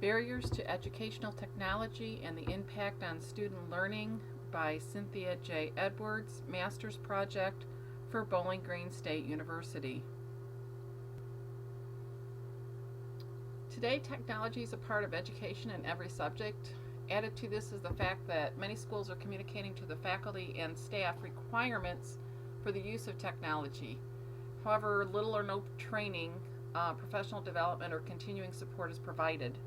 Barriers to Educational Technology and the Impact on Student Learning by Cynthia J. Edwards, Master's Project for Bowling Green State University. Today, technology is a part of education in every subject. Added to this is the fact that many schools are communicating to the faculty and staff requirements for the use of technology. However, little or no training, professional development, or continuing support is provided.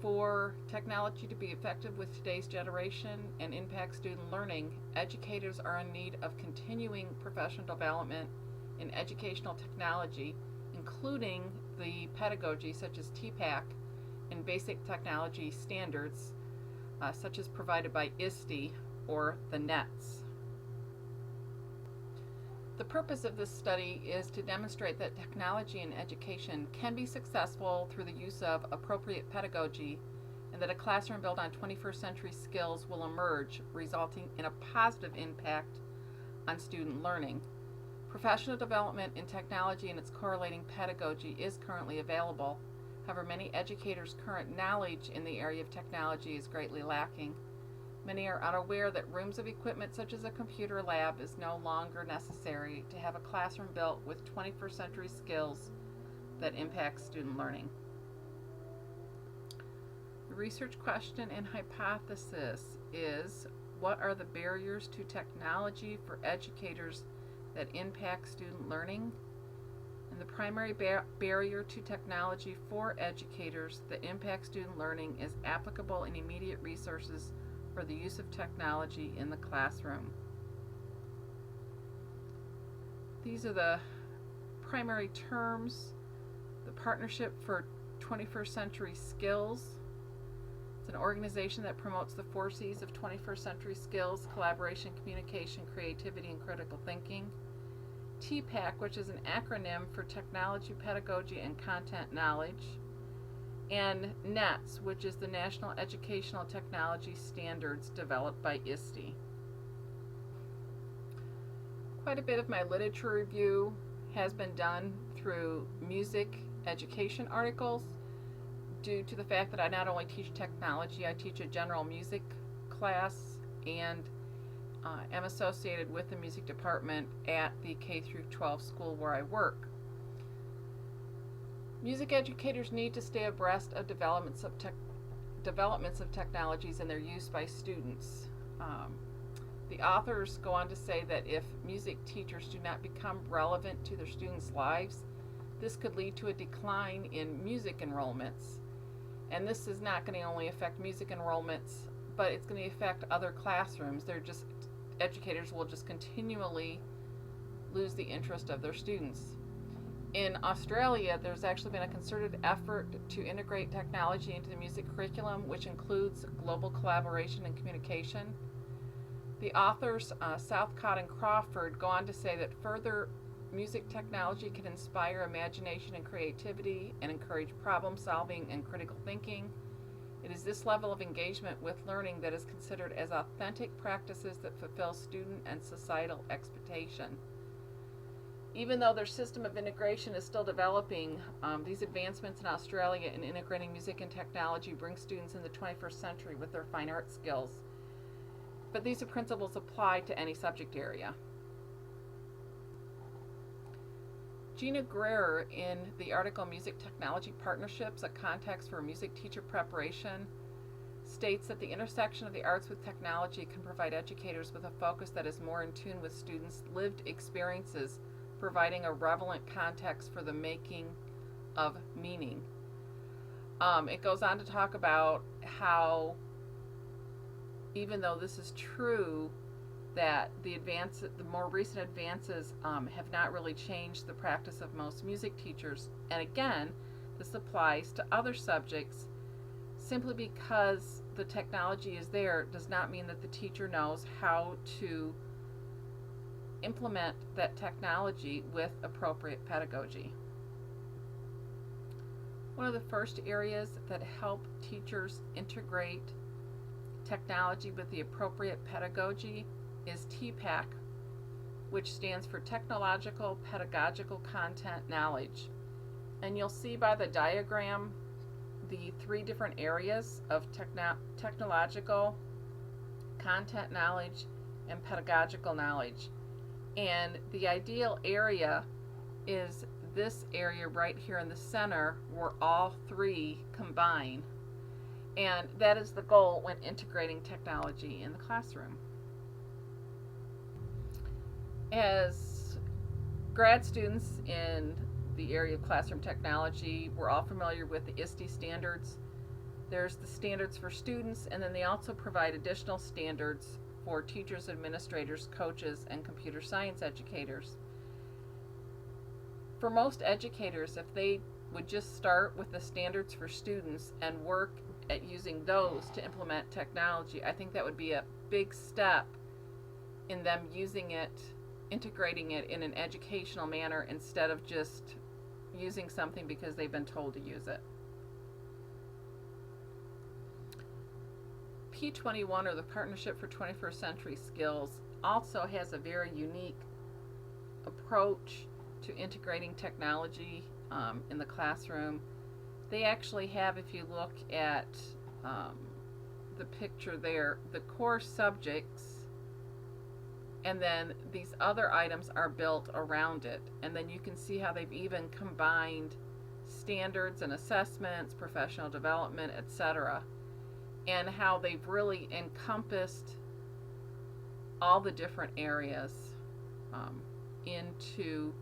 For technology to be effective with today's generation and impact student learning, educators are in need of continuing professional development in educational technology, including the pedagogy such as TPACK and basic technology standards such as provided by ISTE or the NETS. The purpose of this study is to demonstrate that technology in education can be successful through the use of appropriate pedagogy, and that a classroom built on 21st century skills will emerge, resulting in a positive impact on student learning. Professional development in technology and its correlating pedagogy is currently available. However, many educators' current knowledge in the area of technology is greatly lacking. Many are unaware that rooms of equipment such as a computer lab is no longer necessary to have a classroom built with 21st century skills that impact student learning. The research question and hypothesis is, what are the barriers to technology for educators that impact student learning? And the primary barrier to technology for educators that impact student learning is applicable and immediate resources for the use of technology in the classroom. These are the primary terms. The Partnership for 21st Century Skills. It's an organization that promotes the 4 C's of 21st century skills: collaboration, communication, creativity, and critical thinking. TPACK, which is an acronym for Technology, Pedagogy, and Content Knowledge. And NETS, which is the National Educational Technology Standards developed by ISTE. Quite a bit of my literature review has been done through music education articles, due to the fact that I not only teach technology, I teach a general music class and am associated with the music department at the K-12 school where I work. Music educators need to stay abreast of developments of technologies and their use by students. The authors go on to say that if music teachers do not become relevant to their students' lives, this could lead to a decline in music enrollments. And this is not going to only affect music enrollments, but it's going to affect other classrooms. Educators will just continually lose the interest of their students. In Australia, there's actually been a concerted effort to integrate technology into the music curriculum, which includes global collaboration and communication. The authors, Southcott and Crawford, go on to say that further music technology can inspire imagination and creativity and encourage problem solving and critical thinking. It is this level of engagement with learning that is considered as authentic practices that fulfill student and societal expectation. Even though their system of integration is still developing, these advancements in Australia in integrating music and technology bring students in the 21st century with their fine art skills. But these principles apply to any subject area. Gina Greer, in the article Music Technology Partnerships, A Context for Music Teacher Preparation, states that the intersection of the arts with technology can provide educators with a focus that is more in tune with students' lived experiences, providing a relevant context for the making of meaning. It goes on to talk about how, even though this is true, that the more recent advances have not really changed the practice of most music teachers. And again, this applies to other subjects. Simply because the technology is there does not mean that the teacher knows how to implement that technology with appropriate pedagogy. One of the first areas that help teachers integrate technology with the appropriate pedagogy is TPACK, which stands for Technological Pedagogical Content Knowledge. And you'll see by the diagram the three different areas of technological, content knowledge, and pedagogical knowledge. And the ideal area is this area right here in the center where all three combine. And that is the goal when integrating technology in the classroom. As grad students in the area of classroom technology, we're all familiar with the ISTE standards. There's the standards for students, and then they also provide additional standards for teachers, administrators, coaches, and computer science educators. For most educators, if they would just start with the standards for students and work at using those to implement technology, I think that would be a big step in them using it, integrating it in an educational manner instead of just using something because they've been told to use it. P21, or the Partnership for 21st Century Skills, also has a very unique approach to integrating technology in the classroom. They actually have, if you look at the picture there, the core subjects, and then these other items are built around it. And then you can see how they've even combined standards and assessments, professional development, etc., and how they've really encompassed all the different areas into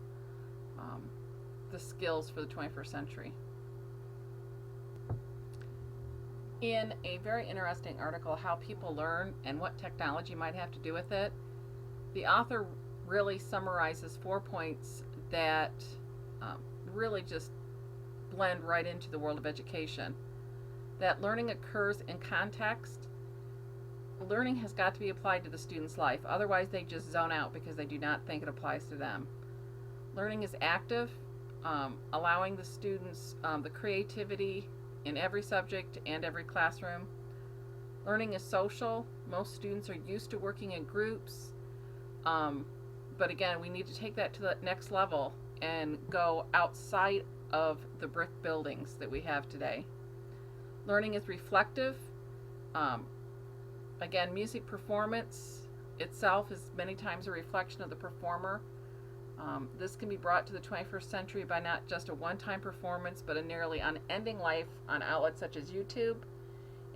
the skills for the 21st century. In a very interesting article, How People Learn and What Technology Might Have to Do with It, the author really summarizes 4 points that really just blend right into the world of education. That learning occurs in context. Learning has got to be applied to the student's life. Otherwise, they just zone out because they do not think it applies to them. Learning is active, allowing the students the creativity in every subject and every classroom. Learning is social. Most students are used to working in groups. But again, we need to take that to the next level and go outside of the brick buildings that we have today. Learning is reflective. Again, music performance itself is many times a reflection of the performer. This can be brought to the 21st century by not just a one-time performance, but a nearly unending life on outlets such as YouTube.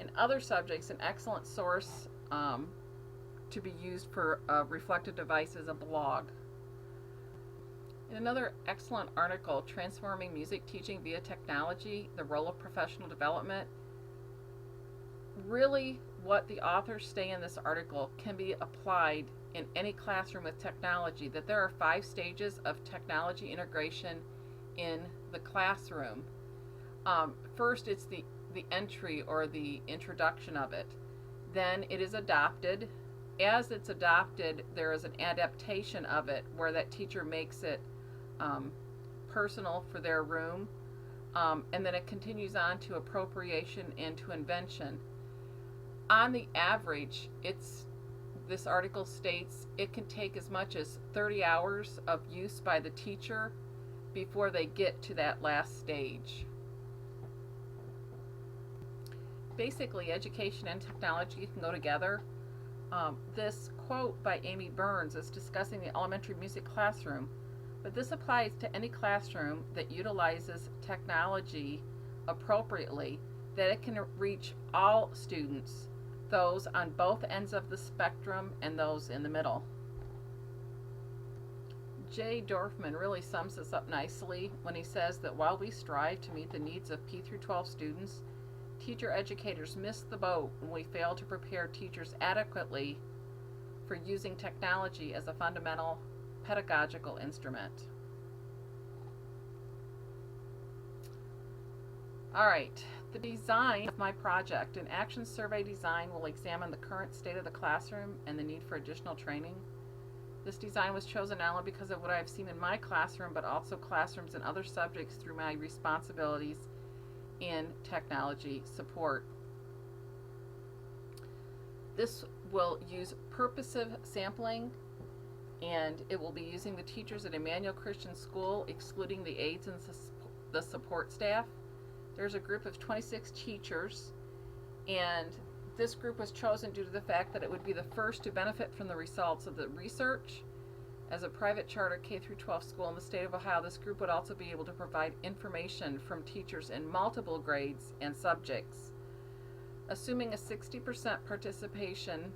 In other subjects, an excellent source to be used for a reflective device is a blog. In another excellent article, Transforming Music Teaching via Technology, the Role of Professional Development, really what the authors say in this article can be applied in any classroom with technology, that there are 5 stages of technology integration in the classroom. First, it's the entry or the introduction of it. Then it is adopted. As it's adopted, there is an adaptation of it where that teacher makes it personal for their room. And then it continues on to appropriation and to invention. On the average, this article states it can take as much as 30 hours of use by the teacher before they get to that last stage. Basically, education and technology can go together. This quote by Amy Burns is discussing the elementary music classroom, but this applies to any classroom that utilizes technology appropriately, that it can reach all students, those on both ends of the spectrum and those in the middle. Jay Dorfman really sums this up nicely when he says that while we strive to meet the needs of P through 12 students, teacher educators miss the boat when we fail to prepare teachers adequately for using technology as a fundamental pedagogical instrument. All right, the design of my project, an action survey design, will examine the current state of the classroom and the need for additional training. This design was chosen not only because of what I have seen in my classroom, but also classrooms and other subjects through my responsibilities in technology support. This will use purposive sampling, and it will be using the teachers at Emmanuel Christian School, excluding the aides and the support staff. There's a group of 26 teachers, and this group was chosen due to the fact that it would be the first to benefit from the results of the research. As a private charter K-12 school in the state of Ohio, this group would also be able to provide information from teachers in multiple grades and subjects. Assuming a 60% participation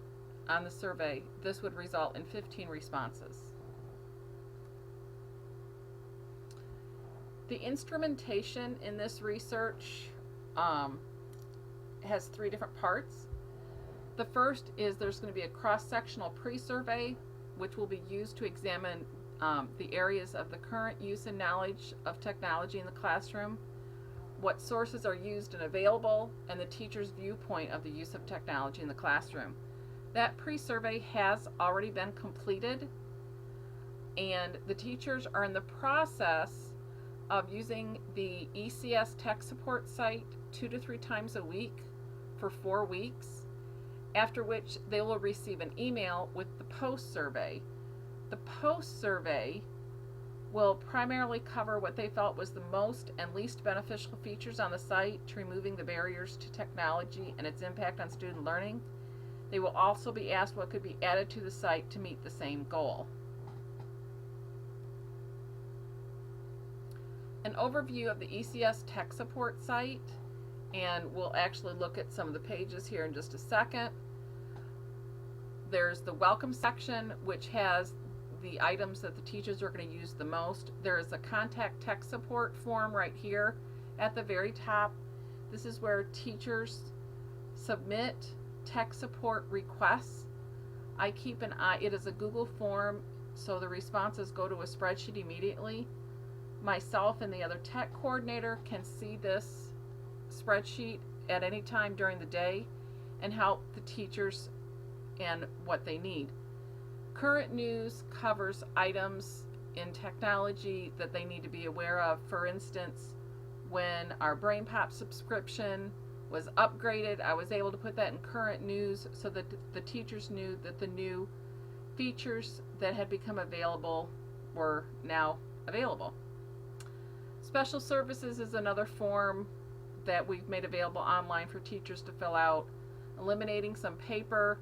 on the survey, this would result in 15 responses. The instrumentation in this research has 3 different parts. The first is there's going to be a cross-sectional pre-survey, which will be used to examine the areas of the current use and knowledge of technology in the classroom, what sources are used and available, and the teacher's viewpoint of the use of technology in the classroom. That pre-survey has already been completed, and the teachers are in the process of using the ECS tech support site 2 to 3 times a week for 4 weeks, after which they will receive an email with the post-survey. The post-survey will primarily cover what they felt was the most and least beneficial features on the site to removing the barriers to technology and its impact on student learning. They will also be asked what could be added to the site to meet the same goal. An overview of the ECS tech support site, and we'll actually look at some of the pages here in just a second. There's the welcome section, which has the items that the teachers are going to use the most. There is a contact tech support form right here at the very top. This is where teachers submit tech support requests. I keep an eye, it is a Google form, so the responses go to a spreadsheet immediately. Myself and the other tech coordinator can see this spreadsheet at any time during the day and help the teachers and what they need. Current news covers items in technology that they need to be aware of. For instance, when our BrainPop subscription was upgraded, I was able to put that in current news so that the teachers knew that the new features that had become available were now available. Special services is another form that we've made available online for teachers to fill out, eliminating some paper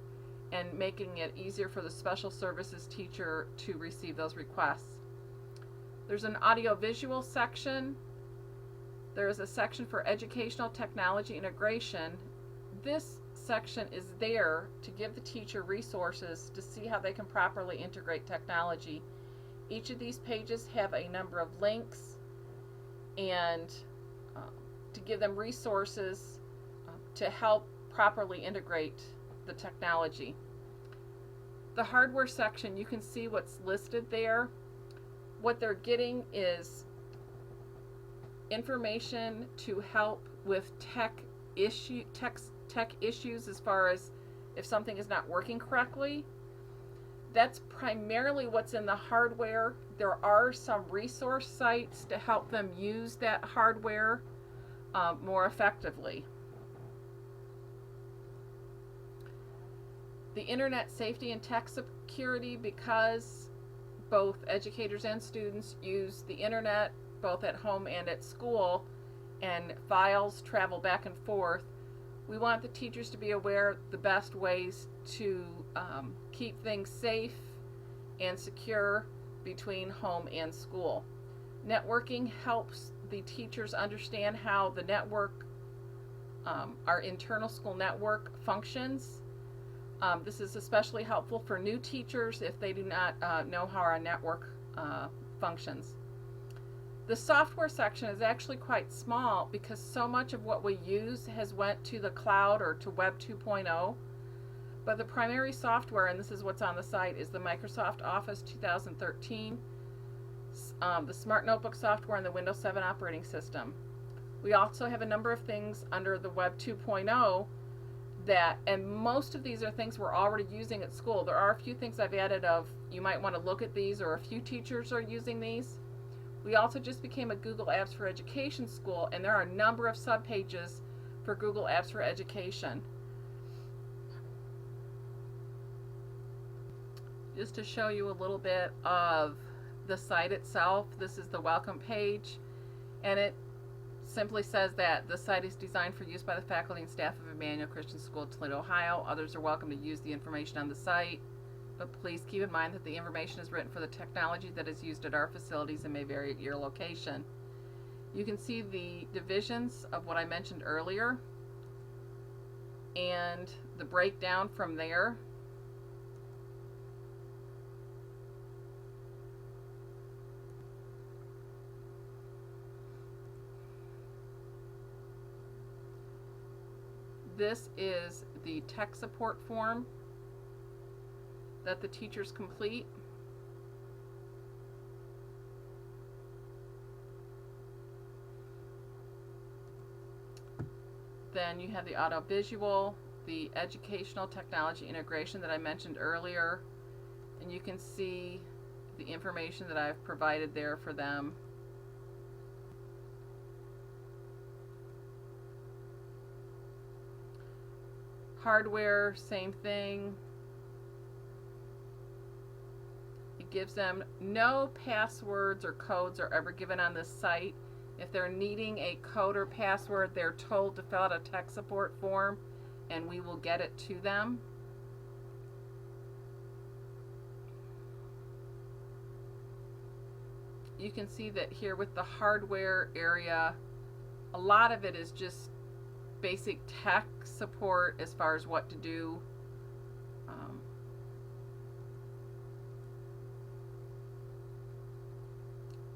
and making it easier for the special services teacher to receive those requests. There's an audiovisual section. There is a section for educational technology integration. This section is there to give the teacher resources to see how they can properly integrate technology. Each of these pages have a number of links and to give them resources to help properly integrate the technology. The hardware section, you can see what's listed there. What they're getting is information to help with tech issues as far as if something is not working correctly. That's primarily what's in the hardware. There are some resource sites to help them use that hardware more effectively. The internet safety and tech security, because both educators and students use the internet both at home and at school, and files travel back and forth, we want the teachers to be aware the best ways to keep things safe and secure between home and school. Networking helps the teachers understand how the network, our internal school network, functions. This is especially helpful for new teachers if they do not know how our network functions. The software section is actually quite small because so much of what we use has went to the cloud or to Web 2.0. But the primary software, and this is what's on the site, is the Microsoft Office 2013, the Smart Notebook software, and the Windows 7 operating system. We also have a number of things under the Web 2.0 that, and most of these are things we're already using at school. There are a few things I've added of, you might want to look at these, or a few teachers are using these. We also just became a Google Apps for Education school, and there are a number of subpages for Google Apps for Education. Just to show you a little bit of the site itself, this is the welcome page, and it simply says that the site is designed for use by the faculty and staff of Emmanuel Christian School, Toledo, Ohio. Others are welcome to use the information on the site, but please keep in mind that the information is written for the technology that is used at our facilities and may vary at your location. You can see the divisions of what I mentioned earlier and the breakdown from there. This is the tech support form that the teachers complete. Then you have the audiovisual, the educational technology integration that I mentioned earlier, and you can see the information that I've provided there for them. Hardware, same thing. It gives them no passwords or codes are ever given on this site. If they're needing a code or password, they're told to fill out a tech support form and we will get it to them. You can see that here with the hardware area, a lot of it is just basic tech support as far as what to do.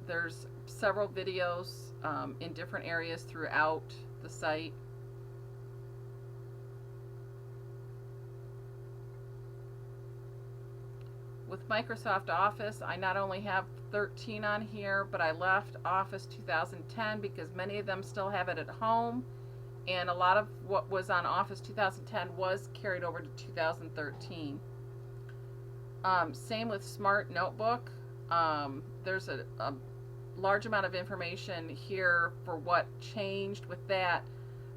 There's several videos in different areas throughout the site. With Microsoft Office, I not only have 13 on here, but I left Office 2010 because many of them still have it at home, and a lot of what was on Office 2010 was carried over to 2013. Same with Smart Notebook. There's a large amount of information here for what changed with that,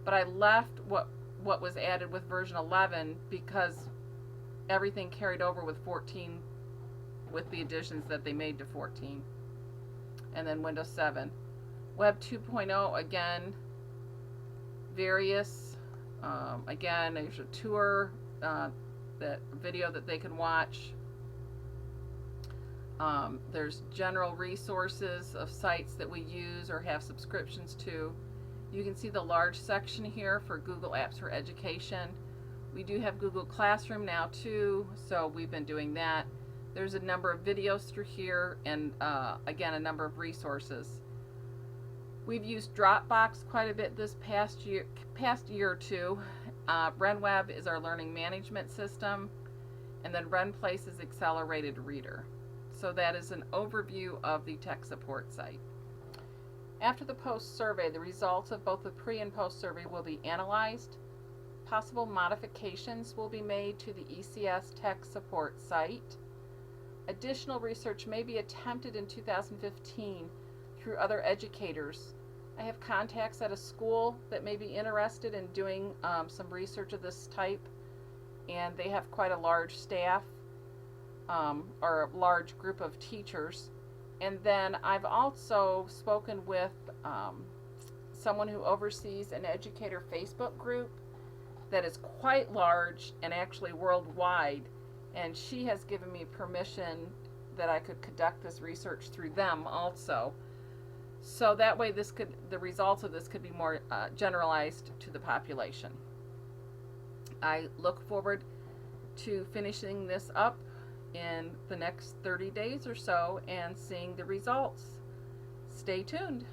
but I left what was added with version 11 because everything carried over with 14 with the additions that they made to 14, and then Windows 7. Web 2.0, again, various, again, there's a tour, that video that they can watch. There's general resources of sites that we use or have subscriptions to. You can see the large section here for Google Apps for Education. We do have Google Classroom now too, so we've been doing that. There's a number of videos through here and again, a number of resources. We've used Dropbox quite a bit this past year or two. RenWeb is our learning management system, and then RenPlace is Accelerated Reader. So that is an overview of the tech support site. After the post survey, the results of both the pre and post survey will be analyzed. Possible modifications will be made to the ECS tech support site. Additional research may be attempted in 2015 through other educators. I have contacts at a school that may be interested in doing some research of this type, and they have quite a large staff or a large group of teachers. And then I've also spoken with someone who oversees an educator Facebook group that is quite large and actually worldwide, and she has given me permission that I could conduct this research through them also. So that way the results of this could be more generalized to the population. I look forward to finishing this up in the next 30 days or so and seeing the results. Stay tuned.